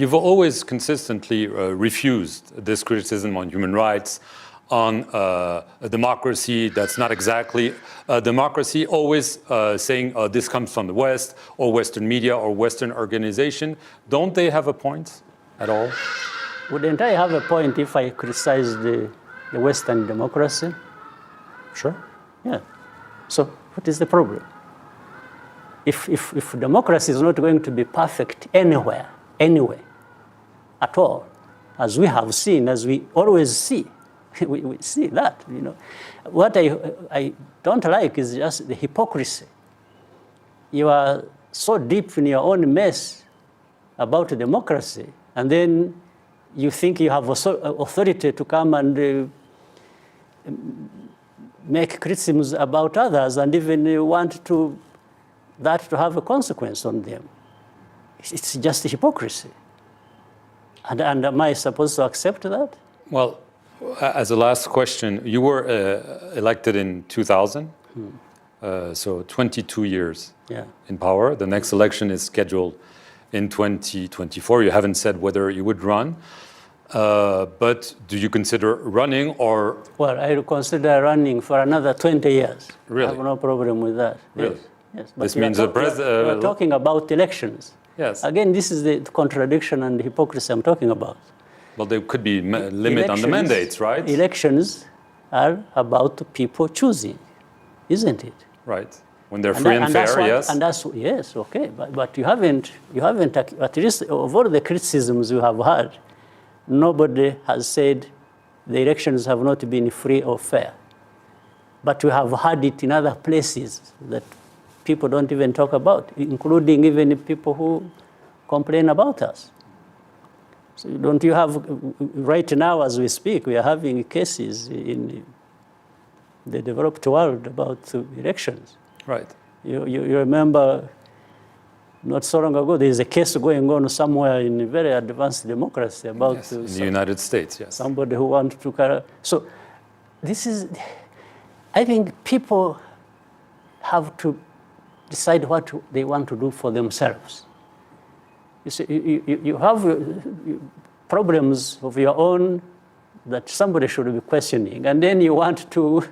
You've always consistently refused this criticism on human rights, on a democracy that's not exactly a democracy, always saying this comes from the West, or Western media, or Western organization. Don't they have a point at all? Wouldn't I have a point if I criticize the Western democracy? Sure. Yeah. So what is the problem? If democracy is not going to be perfect anywhere, at all, as we have seen, as we always see, we see that, you know. What I don't like is just the hypocrisy. You are so deep in your own mess about democracy, and then you think you have authority to come and make criticisms about others, and even want that to have a consequence on them. It's just hypocrisy. And am I supposed to accept that? Well, as a last question, you were elected in 2000, so 22 years in power. The next election is scheduled in 2024. You haven't said whether you would run, but do you consider running or? Well, I consider running for another 20 years. Really? I have no problem with that. Really? Yes. This means the president. We're talking about elections. Yes. Again, this is the contradiction and the hypocrisy I'm talking about. Well, there could be limit on the mandates, right? Elections are about people choosing, isn't it? Right. When they're free and fair, yes. And that's, yes, okay. But you haven't, at least of all the criticisms you have had, nobody has said the elections have not been free or fair. But we have had it in other places that people don't even talk about, including even people who complain about us. So don't you have, right now as we speak, we are having cases in the developed world about elections. Right. You remember not so long ago, there is a case going on somewhere in a very advanced democracy about yes, in the United States, yes. Somebody who wanted to carry. So this is, I think people have to decide what they want to do for themselves. You see, you have problems of your own that somebody should be questioning, and then you want to,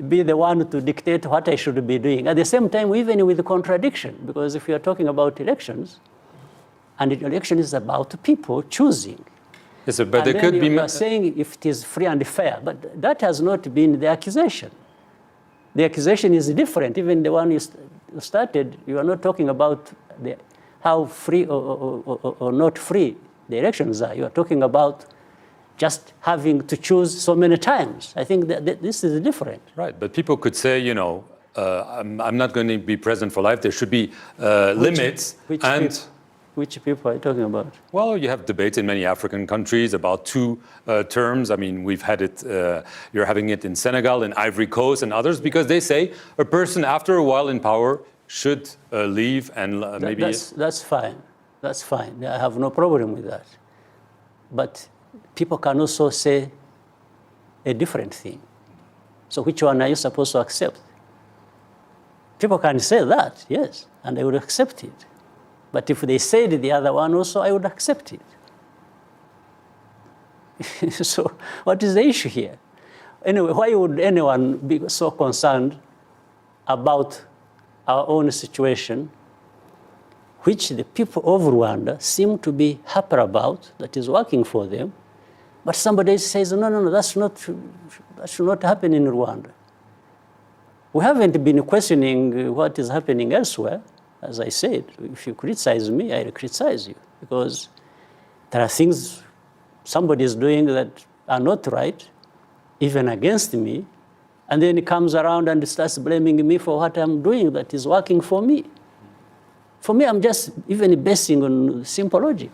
be the one to dictate what I should be doing. At the same time, even with the contradiction, because if you are talking about elections, and the election is about people choosing. Yes, sir, but there could be. You are saying if it is free and fair, but that has not been the accusation. The accusation is different. Even the one you started, you are not talking about how free or not free the elections are. You are talking about just having to choose so many times. I think that this is different. Right, but people could say, I'm not going to be president for life. There should be limits. Which people are you talking about? Well, you have debates in many African countries about 2 terms. I mean, we've had it, you're having it in Senegal, in Ivory Coast, and others, because they say a person after a while in power should leave and maybe... That's fine. That's fine. I have no problem with that. But people can also say a different thing. So which one are you supposed to accept? People can say that, yes, and I would accept it. But if they said the other one also, I would accept it. So what is the issue here? Anyway, why would anyone be so concerned about our own situation, which the people of Rwanda seem to be happy about, that is working for them, but somebody says, no, that should not happen in Rwanda. We haven't been questioning what is happening elsewhere. As I said, if you criticize me, I criticize you, because there are things somebody is doing that are not right, even against me, and then he comes around and starts blaming me for what I'm doing that is working for me. For me, I'm just even basing on simple logic.